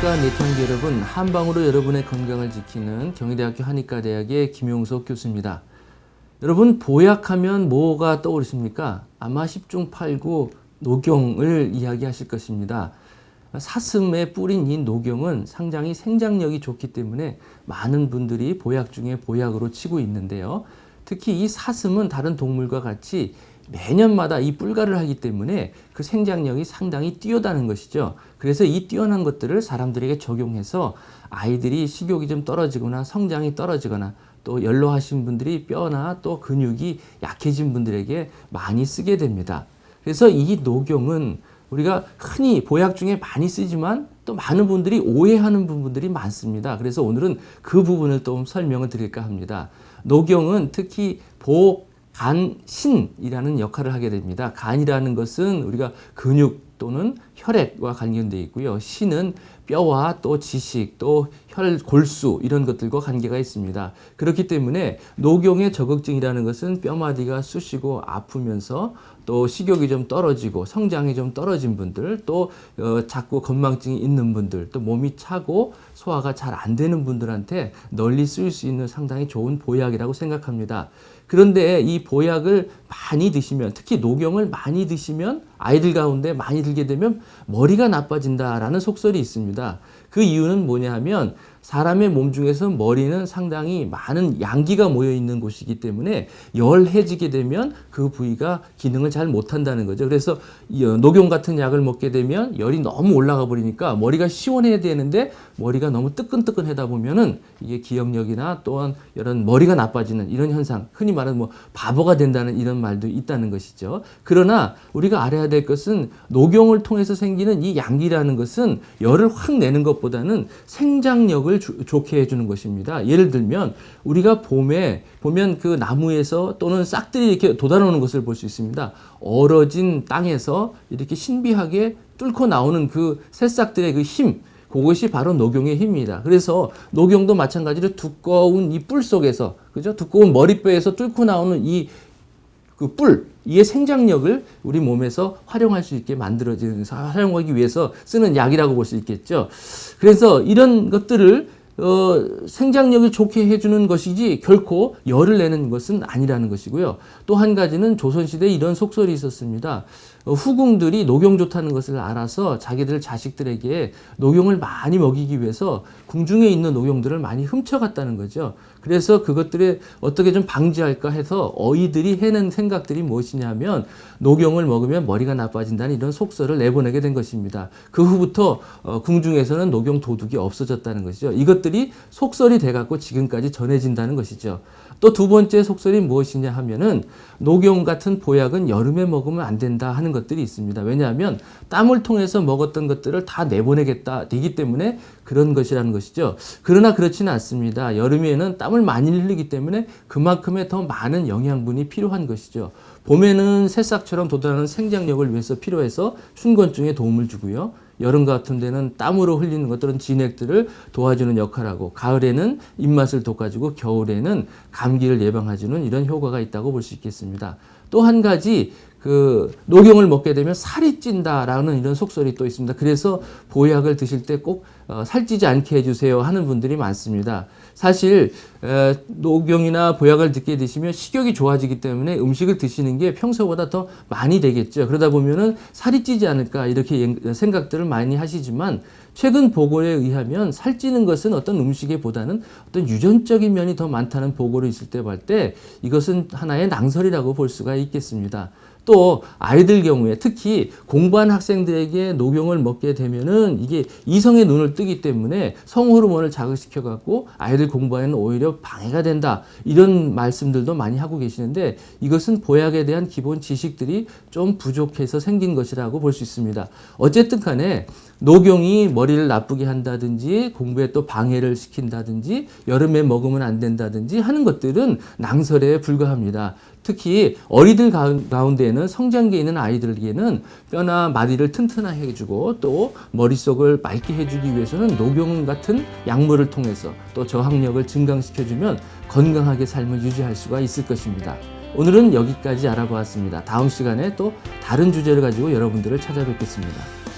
한의과 내청자 여러분, 한방으로 여러분의 건강을 지키는 경희대학교 한의과대학의 김용석 교수입니다. 여러분, 보약하면 뭐가 떠오르십니까? 아마 10중 8구 녹용을 이야기하실 것입니다. 사슴에 뿌린 이 녹용은 상당히 생장력이 좋기 때문에 많은 분들이 보약 중에 보약으로 치고 있는데요. 특히 이 사슴은 다른 동물과 같이 매년마다 이 뿔갈을 하기 때문에 그 생장력이 상당히 뛰어나는 것이죠. 그래서 이 뛰어난 것들을 사람들에게 적용해서 아이들이 식욕이 좀 떨어지거나 성장이 떨어지거나 또 연로하신 분들이 뼈나 또 근육이 약해진 분들에게 많이 쓰게 됩니다. 그래서 이 녹용은 우리가 흔히 보약 중에 많이 쓰지만 또 많은 분들이 오해하는 부분들이 많습니다. 그래서 오늘은 그 부분을 좀 설명을 드릴까 합니다. 녹용은 특히 간신이라는 역할을 하게 됩니다. 간이라는 것은 우리가 근육 또는 혈액과 관련되어 있고요. 신은 뼈와 또 지식, 또 골수 이런 것들과 관계가 있습니다. 그렇기 때문에 녹용의 저극증이라는 것은 뼈마디가 쑤시고 아프면서 또 식욕이 좀 떨어지고 성장이 좀 떨어진 분들, 또 자꾸 건망증이 있는 분들, 또 몸이 차고 소화가 잘 안 되는 분들한테 널리 쓰일 수 있는 상당히 좋은 보약이라고 생각합니다. 그런데 이 보약을 많이 드시면, 특히 녹용을 많이 드시면, 아이들 가운데 많이 들게 되면 머리가 나빠진다라는 속설이 있습니다. 그 이유는 뭐냐 하면 사람의 몸 중에서 머리는 상당히 많은 양기가 모여 있는 곳이기 때문에 열해지게 되면 그 부위가 기능을 잘 못한다는 거죠. 그래서 녹용 같은 약을 먹게 되면 열이 너무 올라가 버리니까 머리가 시원해야 되는데 머리가 너무 뜨끈뜨끈하다 보면은 이게 기억력이나 또한 이런 머리가 나빠지는 이런 현상, 흔히 말하는 뭐 바보가 된다는 이런 말도 있다는 것이죠. 그러나 우리가 알아야 될 것은 녹용을 통해서 생기는 이 양기라는 것은 열을 확 내는 것보다는 생장력을 좋게 해주는 것입니다. 예를 들면 우리가 봄에 보면 그 나무에서 또는 싹들이 이렇게 돋아오는 것을 볼 수 있습니다. 얼어진 땅에서 이렇게 신비하게 뚫고 나오는 그 새싹들의 그 힘, 그것이 바로 녹용의 힘입니다. 그래서 녹용도 마찬가지로 두꺼운 이 뿔 속에서, 그죠? 두꺼운 머리뼈에서 뚫고 나오는 그 뿔, 이의 생장력을 우리 몸에서 활용할 수 있게 활용하기 위해서 쓰는 약이라고 볼 수 있겠죠. 그래서 이런 것들을 생장력이 좋게 해주는 것이지 결코 열을 내는 것은 아니라는 것이고요. 또 한 가지는 조선시대에 이런 속설이 있었습니다. 후궁들이 녹용 좋다는 것을 알아서 자기들 자식들에게 녹용을 많이 먹이기 위해서 궁중에 있는 녹용들을 많이 훔쳐갔다는 거죠. 그래서 그것들을 어떻게 좀 방지할까 해서 어이들이 해낸 생각들이 무엇이냐면 녹용을 먹으면 머리가 나빠진다는 이런 속설을 내보내게 된 것입니다. 그 후부터 궁중에서는 녹용 도둑이 없어졌다는 것이죠. 이것들이 속설이 돼갖고 지금까지 전해진다는 것이죠. 또 두 번째 속설이 무엇이냐 하면은 녹용 같은 보약은 여름에 먹으면 안 된다 하는 것들이 있습니다. 왜냐하면 땀을 통해서 먹었던 것들을 다 내보내겠다 되기 때문에 그런 것이라는 것이죠. 그러나 그렇지는 않습니다. 여름에는 땀을 많이 흘리기 때문에 그만큼의 더 많은 영양분이 필요한 것이죠. 봄에는 새싹처럼 돋아나는 생장력을 위해서 필요해서 춘곤증에 도움을 주고요. 여름 같은 데는 땀으로 흘리는 것들은 진액들을 도와주는 역할하고, 가을에는 입맛을 돋궈주고, 겨울에는 감기를 예방해주는 이런 효과가 있다고 볼 수 있겠습니다. 또 한 가지, 녹용을 먹게 되면 살이 찐다라는 이런 속설이 또 있습니다. 그래서 보약을 드실 때 꼭 살찌지 않게 해주세요 하는 분들이 많습니다. 사실 녹용이나 보약을 듣게 드시면 식욕이 좋아지기 때문에 음식을 드시는 게 평소보다 더 많이 되겠죠. 그러다 보면은 살이 찌지 않을까 이렇게 생각들을 많이 하시지만, 최근 보고에 의하면 살찌는 것은 어떤 음식에보다는 어떤 유전적인 면이 더 많다는 보고를 있을 때 볼 때 이것은 하나의 낭설이라고 볼 수가 있겠습니다. 또 아이들 경우에 특히 공부한 학생들에게 녹용을 먹게 되면은 이게 이성의 눈을 뜨기 때문에 성호르몬을 자극시켜 갖고 아이들 공부에는 오히려 방해가 된다, 이런 말씀들도 많이 하고 계시는데 이것은 보약에 대한 기본 지식들이 좀 부족해서 생긴 것이라고 볼 수 있습니다. 어쨌든 간에 녹용이 머리를 나쁘게 한다든지 공부에 또 방해를 시킨다든지 여름에 먹으면 안 된다든지 하는 것들은 낭설에 불과합니다. 특히 어리들 가운데에는 성장기에 있는 아이들에게는 뼈나 마디를 튼튼하게 해주고 또 머릿속을 맑게 해주기 위해서는 녹용 같은 약물을 통해서 또 저항력을 증강시켜주면 건강하게 삶을 유지할 수가 있을 것입니다. 오늘은 여기까지 알아보았습니다. 다음 시간에 또 다른 주제를 가지고 여러분들을 찾아뵙겠습니다.